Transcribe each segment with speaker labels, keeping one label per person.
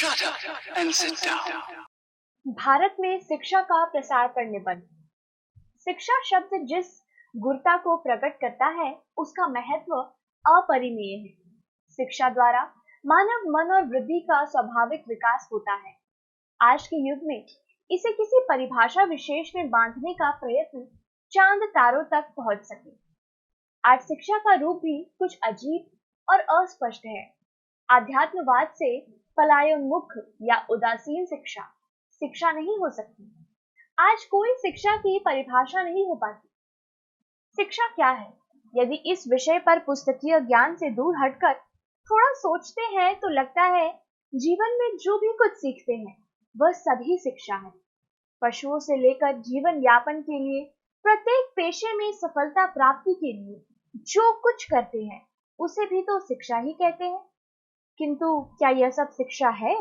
Speaker 1: Shut up and sit down.
Speaker 2: Bharat में शिक्षा का प्रसार करने बंद। शिक्षा शब्द जिस गुरुता को प्रकट करता है उसका महत्व अपरिमेय है। शिक्षा द्वारा मानव मन और बुद्धि का स्वाभाविक विकास होता है। आज के युग में इसे किसी परिभाषा विशेष में बांधने का प्रयत्न चांद तारों तक पहुंच सके। आज शिक्षा का रूप भी कुछ अजीब और अस्पष्ट है। आध्यात्मवाद से पलायनोन्मुख या उदासीन शिक्षा शिक्षा नहीं हो सकती। आज कोई शिक्षा की परिभाषा नहीं हो पाती। शिक्षा क्या है? यदि इस विषय पर पुस्तकीय ज्ञान से दूर हटकर थोड़ा सोचते हैं तो लगता है जीवन में जो भी कुछ सीखते हैं वह सभी शिक्षा है। पशुओं से लेकर जीवन यापन के लिए, प्रत्येक पेशे में सफलता प्राप्ति के लिए जो कुछ करते हैं उसे भी तो शिक्षा ही कहते हैं। किंतु क्या यह सब शिक्षा है?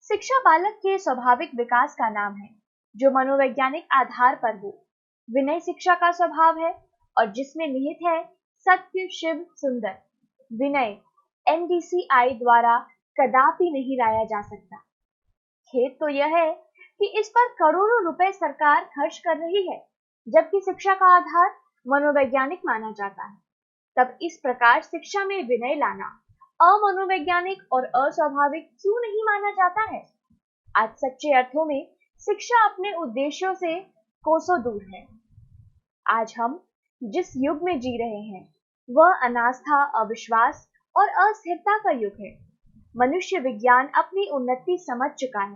Speaker 2: शिक्षा बालक के स्वाभाविक विकास का नाम है जो मनोवैज्ञानिक आधार पर हो। विनय शिक्षा का स्वभाव है और जिसमें निहित है सत्य, शिव, सुंदर। विनय NDCI द्वारा कदापि नहीं लाया जा सकता। खेद तो यह है कि इस पर करोड़ों रुपए सरकार खर्च कर रही है, जबकि शिक्षा का आधार मनोवैज्ञानिक माना जाता है। तब इस प्रकार शिक्षा में विनय लाना अमनोवैज्ञानिक और अस्वाभाविक क्यों नहीं माना जाता है? आज सच्चे अर्थों में शिक्षा अपने उद्देश्यों से कोसों दूर है। आज हम जिस युग में जी रहे हैं वह अनास्था, अविश्वास और अस्थिरता का युग है। मनुष्य विज्ञान अपनी उन्नति समझ चुका है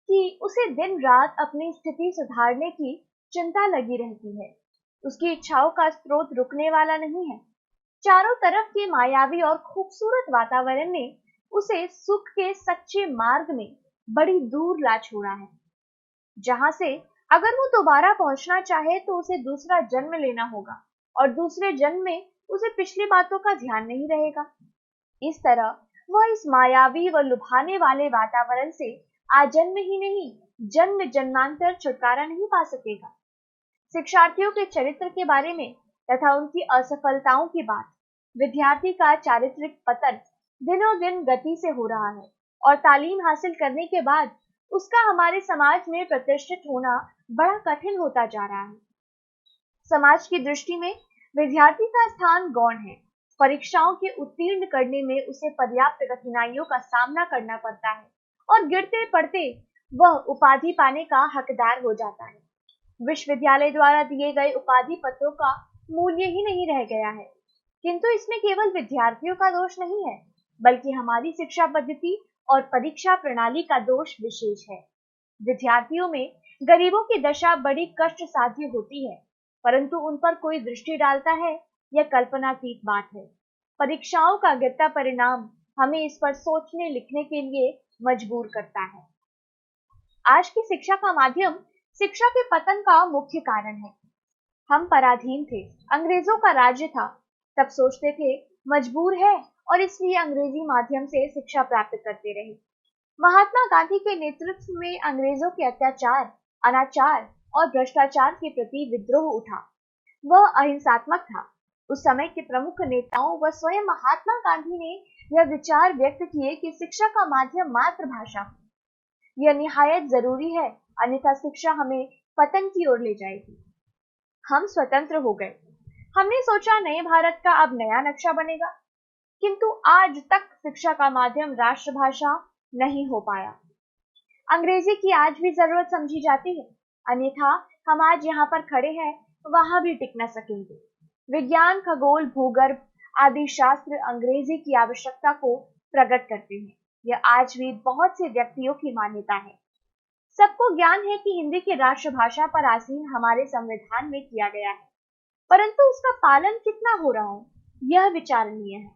Speaker 2: कि उसे दिन रात अपनी स्थिति सुधारने की चिंता लगी रहती है। उसकी इच्छाओं का स्रोत रुकने वाला नहीं है। चारों तरफ के मायावी और खूबसूरत वातावरण ने उसे सुख के सच्चे मार्ग में बड़ी दूर ला छोड़ा है, जहां से अगर वो दोबारा पहुंचना चाहे तो उसे दूसरा जन्म लेना होगा और दूसरे जन्म में उसे पिछली बातों का ध्यान नहीं रहेगा। इस तरह वह इस मायावी व लुभाने वाले वातावरण से आजन्म ही नहीं, जन्म जन्मांतर छुटकारा नहीं पा सकेगा। शिक्षार्थियों के चरित्र के बारे में तथा उनकी असफलताओं की बात, विद्यार्थी का चारित्रिक पतन दिनों दिन गति से हो रहा है और तालीम हासिल करने के बाद उसका हमारे समाज में प्रतिष्ठित होना बड़ा कठिन होता जा रहा है। समाज की दृष्टि में विद्यार्थी का स्थान गौण है। परीक्षाओं के उत्तीर्ण करने में उसे पर्याप्त कठिनाइयों का सामना करना पड़ता है और गिरते पड़ते वह उपाधि पाने का हकदार हो जाता है। विश्वविद्यालय द्वारा दिए गए उपाधि पत्रों का मूल्य ही नहीं रह गया है। किंतु इसमें केवल विद्यार्थियों का दोष नहीं है, बल्कि हमारी शिक्षा पद्धति और परीक्षा प्रणाली का दोष विशेष है। विद्यार्थियों में गरीबों की दशा बड़ी कष्ट साध्य होती है, परंतु उन पर कोई दृष्टि डालता है यह कल्पनातीत बात है। परीक्षाओं का गिरता परिणाम हमें इस पर सोचने लिखने के लिए मजबूर करता है। आज की शिक्षा का माध्यम शिक्षा के पतन का मुख्य कारण है। हम पराधीन थे, अंग्रेजों का राज्य था, तब सोचते थे मजबूर है और इसलिए अंग्रेजी माध्यम से शिक्षा प्राप्त करते रहे। महात्मा गांधी के नेतृत्व में अंग्रेजों के अत्याचार, अनाचार और भ्रष्टाचार के प्रति विद्रोह उठा। वह अहिंसात्मक था। उस समय के प्रमुख नेताओं व स्वयं महात्मा गांधी ने यह विचार व्यक्त किए कि शिक्षा का माध्यम मातृभाषा हो। यह निहायत जरूरी है, अन्यथा शिक्षा हमें पतन की ओर ले जाएगी। हम स्वतंत्र हो गए। हमने सोचा नए भारत का अब नया नक्शा बनेगा, किंतु आज तक शिक्षा का माध्यम राष्ट्रभाषा नहीं हो पाया। अंग्रेजी की आज भी जरूरत समझी जाती है, अन्यथा हम आज यहाँ पर खड़े हैं वहां भी टिक न सकेंगे। विज्ञान, खगोल, भूगर्भ आदि शास्त्र अंग्रेजी की आवश्यकता को प्रकट करते हैं। यह आज भी बहुत से व्यक्तियों की मान्यता है। सबको ज्ञान है कि हिंदी की राष्ट्रभाषा पर आसीन हमारे संविधान में किया गया है, परंतु उसका पालन कितना हो रहा है यह विचारणीय है।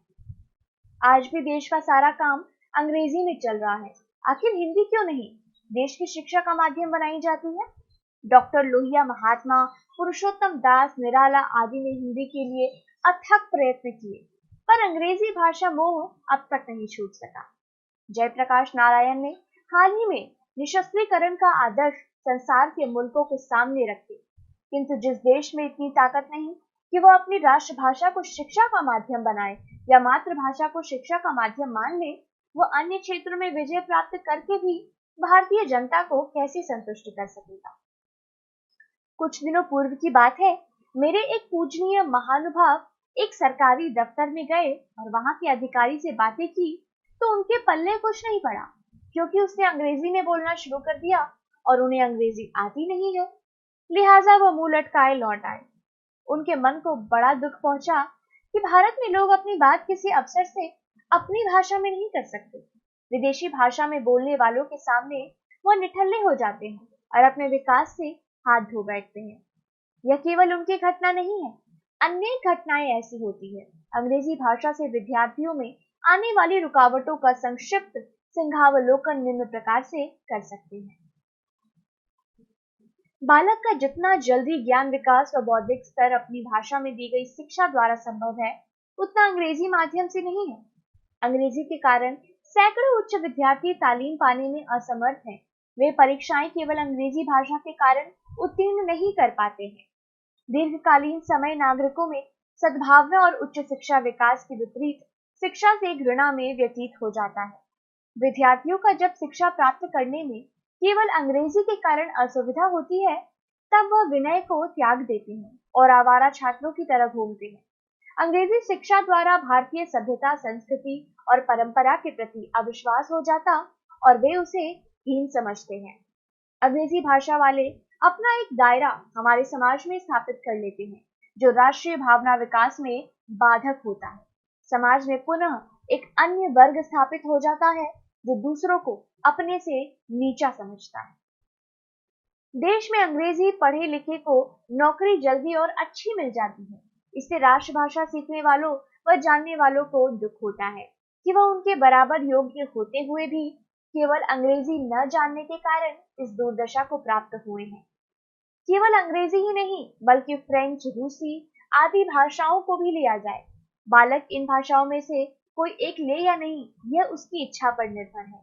Speaker 2: आज भी देश का सारा काम अंग्रेजी में चल रहा है। आखिर हिंदी क्यों नहीं देश की शिक्षा का माध्यम बनाई जाती है? डॉक्टर लोहिया, महात्मा पुरुषोत्तम दास, निराला आदि ने हिंदी के लिए अथक प्रयत्न किए, पर अंग्रेजी भाषा मोह अब तक नहीं छूट सका। जयप्रकाश नारायण ने हाल ही में निशस्त्रीकरण का आदर्श संसार के मुल्कों के सामने रखे, किंतु जिस देश में इतनी ताकत नहीं कि वह अपनी राष्ट्रभाषा को शिक्षा का माध्यम बनाए या मातृभाषा को शिक्षा का माध्यम मान ले, वह अन्य क्षेत्रों में विजय प्राप्त करके भी भारतीय जनता को कैसे संतुष्ट कर सकेगा। कुछ दिनों पूर्व की बात है, मेरे एक पूजनीय महानुभाव एक सरकारी दफ्तर में गए और वहां के अधिकारी से बातें की तो उनके पल्ले कुछ नहीं पड़ा, क्योंकि उसने अंग्रेजी में बोलना शुरू कर दिया और उन्हें अंग्रेजी आती नहीं है। लिहाजा वो मुंह लटकाए लौट आए। उनके मन को बड़ा दुख पहुंचा कि भारत में लोग अपनी बात किसी अफसर से अपनी भाषा में नहीं कर सकते। विदेशी भाषा में बोलने वालों के सामने वो निठल्ले हो जाते हैं और अपने विकास से हाथ धो बैठते हैं। यह केवल उनकी घटना नहीं है, अनेक घटनाएं ऐसी होती है। अंग्रेजी भाषा से विद्यार्थियों में आने वाली रुकावटों का संक्षिप्त सिंहावलोकन निम्न प्रकार से कर सकते हैं। बालक का जितना जल्दी ज्ञान विकास व बौद्धिक स्तर अपनी भाषा में दी गई शिक्षा द्वारा संभव है, उतना अंग्रेजी माध्यम से नहीं है। अंग्रेजी के कारण सैकड़ों उच्च विद्यार्थी तालीम पाने में असमर्थ हैं। वे परीक्षाएं केवल अंग्रेजी भाषा के कारण उत्तीर्ण नहीं कर पाते हैं। दीर्घकालीन समय नागरिकों में सद्भावना और उच्च शिक्षा विकास के विपरीत शिक्षा से घृणा में व्यतीत हो जाता है। विद्यार्थियों का जब शिक्षा प्राप्त करने में केवल अंग्रेजी के कारण असुविधा होती है, तब वह विनय को त्याग देते हैं और आवारा छात्रों की तरह घूमते हैं। अंग्रेजी शिक्षा द्वारा भारतीय सभ्यता, संस्कृति और परंपरा के प्रति अविश्वास हो जाता और वे उसे हीन समझते हैं। अंग्रेजी भाषा वाले अपना एक दायरा हमारे समाज में स्थापित कर लेते हैं, जो राष्ट्रीय भावना विकास में बाधक होता है। समाज में पुनः एक अन्य वर्ग स्थापित हो जाता है, जो दूसरों को अपने से नीचा समझता है। देश में अंग्रेजी पढ़े लिखे को नौकरी जल्दी और अच्छी मिल जाती है। इससे राष्ट्रभाषा सीखने वालों व जानने वालों को दुख होता है कि वह उनके बराबर योग्य होते हुए भी केवल अंग्रेजी न जानने के कारण इस दुर्दशा को प्राप्त हुए हैं। केवल अंग्रेजी ही नहीं, बल्कि फ्रेंच, रूसी आदि भाषाओं को भी लिया जाए, बालक इन भाषाओं में से कोई एक ले या नहीं, यह उसकी इच्छा पर निर्भर है।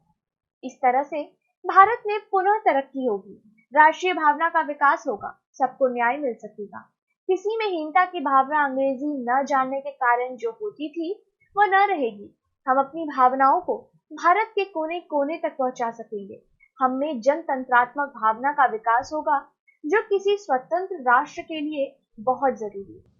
Speaker 2: इस तरह से भारत में पुनः तरक्की होगी, राष्ट्रीय भावना का विकास होगा, सबको न्याय मिल सकेगा। किसी में हीनता की भावना अंग्रेजी न जानने के कारण जो होती थी, वह न रहेगी। हम अपनी भावनाओं को भारत के कोने कोने तक पहुंचा सकेंगे। हम में जनतंत्रात्मक भावना का विकास होगा, जो किसी स्वतंत्र राष्ट्र के लिए बहुत जरूरी है।